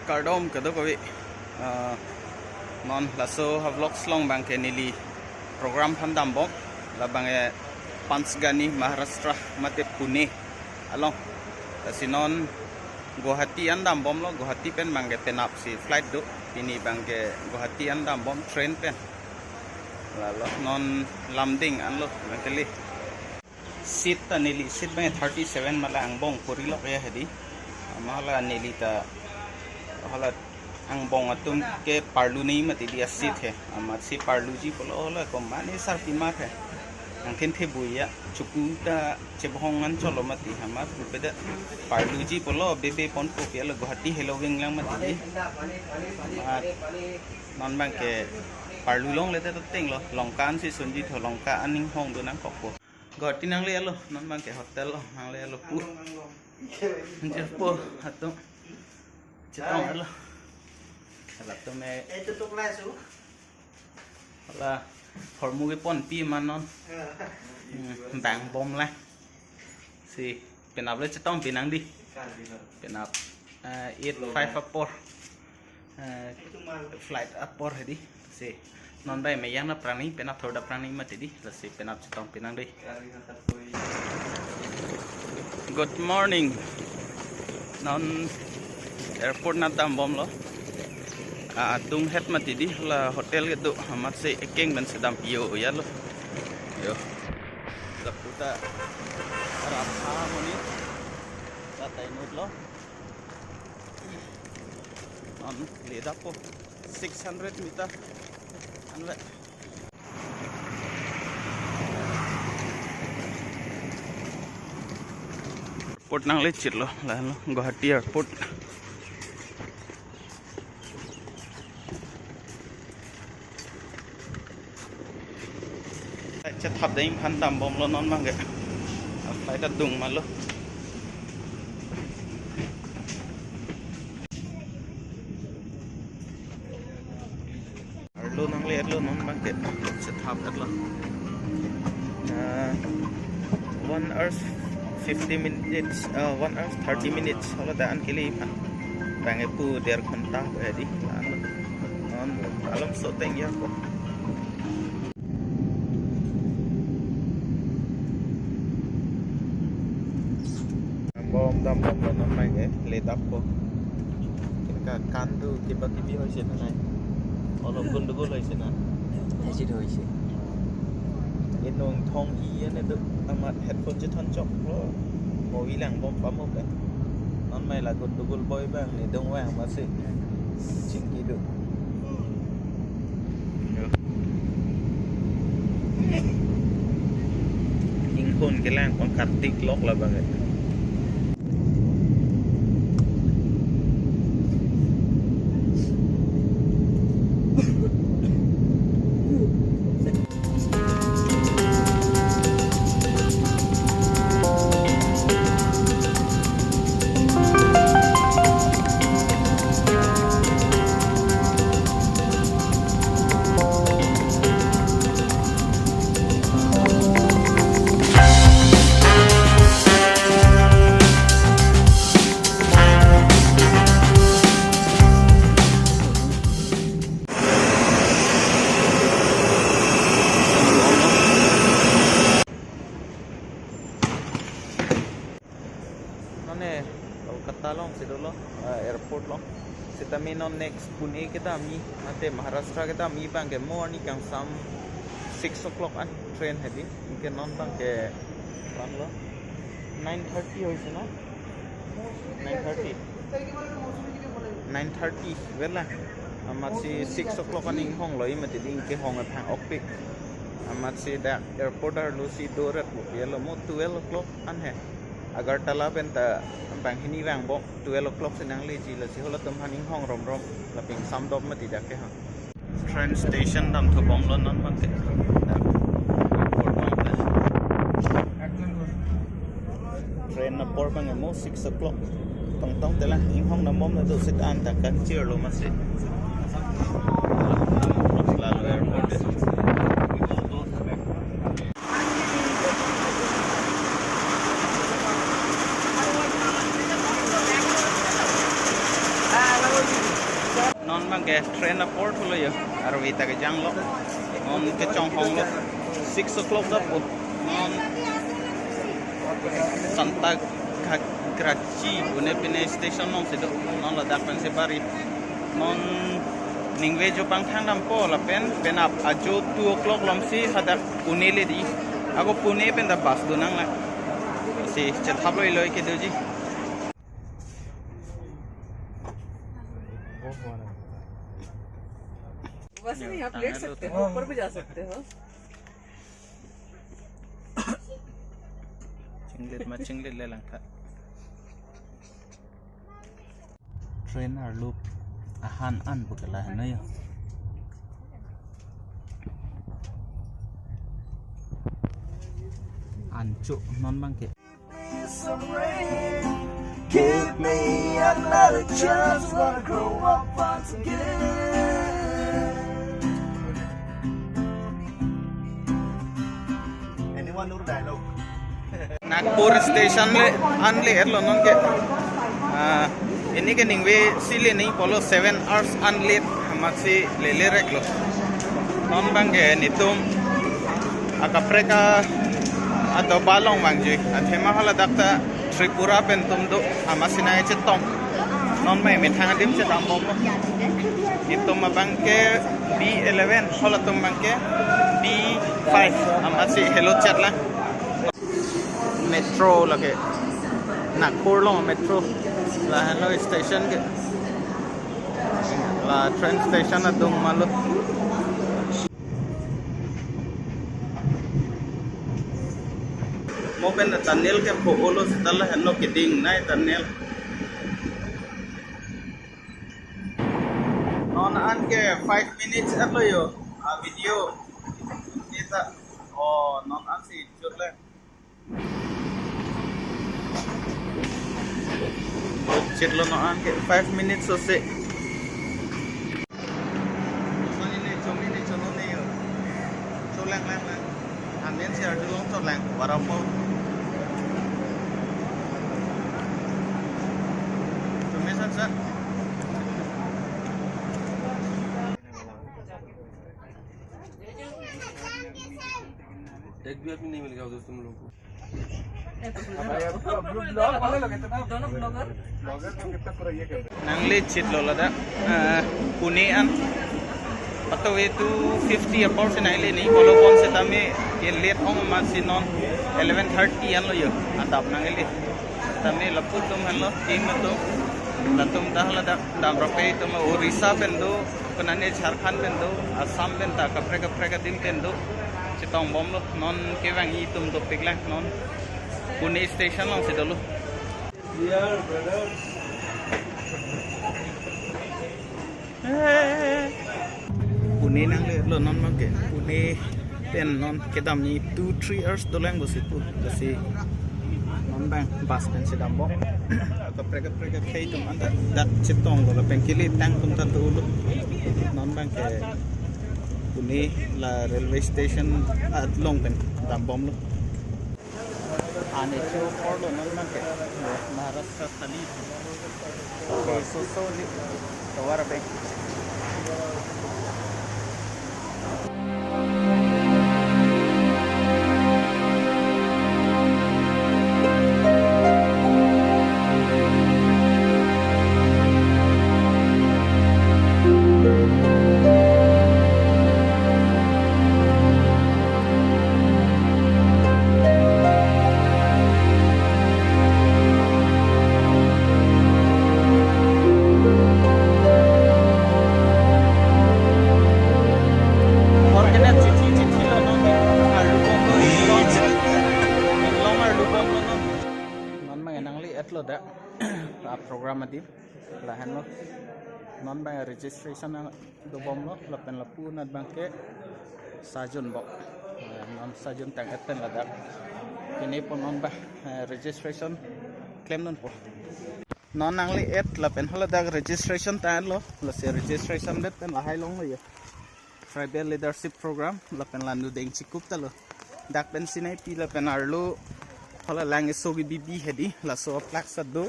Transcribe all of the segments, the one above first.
Cardom kada kawi non laso vlogs long bang ke nili program phandam bom la bang e Panchgani Maharashtra mate Pune along sinon Guwahati andam bom lo Guwahati pen bang ke penap si flight do ini bang ke Guwahati andam bom train pen lalu non lamding anlo bangkeli seat ta nili seat bang 37 mala ang bong puri lo kaya hedi mala nili ta hala ang bong atum ke parlu nahi mati dia seat hai amat si parlu ji polo hala ko mane sar timar hai ang tente buya chuku ta chebhongan cholo mati hamat beda parlu ji polo bebe pon ko ke lo Guwahati helowing lang mati non bang ke parlu long le ta teng lo longkan si sunji tho longka aning hong do nang kokko Guwahati nang le lo non bang ke hotel lo nang le lo pu nje po hatung cetong lo salat to me itu tuk lasu là hồi mua cái pon pi mà non bảng bom lại si penap lấy cetong pinang di penap 854 flight upor di si non bay me yang na prani penap thoda prani mati di si penap cetong pinang di. Good morning non airport na tam bom lo tung het mati di la hotel gitu amat se ekeng dan sedam yo ya lo yo laputa rapa moni tatai nut lo on leda po 600 meter anle airport nang lecit lo la lo Guwahati airportจะทับได้พันดำบอมแล้วนอนบ้างแกไปตัดดุงมาแล้วลูนังเลียดลูนอนบ้างแกจะทับแล้ว1 hour 50 minutes 1 hour 30 minutes kalau dah an kili pan bang epu der kontak jadi non alam soteng ya kok bom dam bom non mai ke le dap ko ka kan tu tiba-tiba hoise na nai olo gundugul hoise na Hajit hoise inong thong hi ne tu amat headphone je thon chok lo moi lang bom pam mo ke non mai la gundugul boy bang ni dong wang ma se ching ki du ing khon ke lang kon kat tik lok la bang Kolkata long situ lo airport lo kita minon next Pune kita mi nanti Maharashtra kita mi bang ke morning kang sam 6 o'clock an train hedi mungkin non bang ke pan lo 9:30 hoise na 9:30 bela amat si 6 o'clock an ing hong lo imati ding ke hong phang okpik amat si da airport ar lo si dorat lo yelo mo 12 o'clock an hai Agartala benta bang hini bang bok 12 o'clock senang leji la si hola tum haning hong rom rom la ping sam dop mati dak ke ha train station dam thu bom lon non man te train na por bang mo 6 o'clock tong tong te la ing hong na mom na do sit an tak kan cheer lo ma se lalu airport non bang ke train a port lo yo aro ita ke jang lo non ke chong hong lo 6 o'clock da po non Santa Graci une pine station non se do non la dak pen se bari non ningwe jo pang thang dam po la pen up ajo 2 o'clock lom si hadak pune le di ako pune pen da bus do nang la si chet hab loi ke do ji बस नहीं आप लेट सकते हो ऊपर भी जा सकते हो chinglet le lang tha trainer loop ahan an bukala na yo an chu non bang ke Give me another chance, wanna grow up once again. Anyone know the dialogue? Nagpur station le an le erlo non ke ini ke ningwe sile nei polo 7 hours an le maxi le reklo non bang ke nitum akapreka atau balong bangji athema hala dakta Tripura pentum do amasina chetong non mai me thang dim che dam bom itum bangke B11 hala tum bangke B5 amasi hello chat la metro lage Nagpur lo metro la hello station ke la train station adung malu mo pen tunnel ke pholo dalla hello kidding nai tunnel non an ke 5 minutes atlo yo a video kita oh non an si churle chitlo no an ke 5 minutes so se soni ne chomi ne chono ne yo cholang lang lang ambian si ardu long cholang warapo sir एक भी आदमी नहीं मिलेगा दोस्त तुम लोग को दोनों blogger nanglit chitlo lada Pune an pato itu 50 about se naile nei bolo kon se tame ke late ong ma sinon 11:30 an lo yo atap nangile tame laput tum hello team to latum dahla dam rope tum Orissa pendo kanane Jharkhand pendo Assam penta kapre ka dim pendo chitong bom lo non ke wangi tum to piklang non Pune station long se dolo dear brothers Pune nang le lo non mang ke Pune ten non kedam ni 2-3 hours dolang bo situ kasi non bang bus pen sedam bo kapre ka kai tum anda dat chitong lo pen kili tang tum ta tu non bang ke Pune la railway station at long pen dam bom lo ane chu for lo non bang ke Maharashtra thali so li tawara bang program adi lahan lo non bang registration do bom lo lapen lapu nat bangke sajun bo non sajun tang aten ladak ini pun non ba registration claim non po non nangli et lapen haladak registration tan lo la se registration det pen lahai long lo ya tribal leadership program lapen landu deng chikup ta lo dak pen sinai pi lapen arlo hala lang sogi bibi hedi la so plak sadu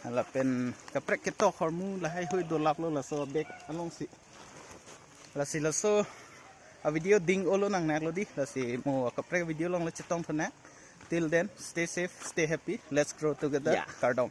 là bên cái prek cái to hormu là hay hơi đồ lạp luôn là so bek along si là so a video ding olo nang nak lo di là si mo cái prek video long là chetong thona till then stay safe stay happy let's grow together cardom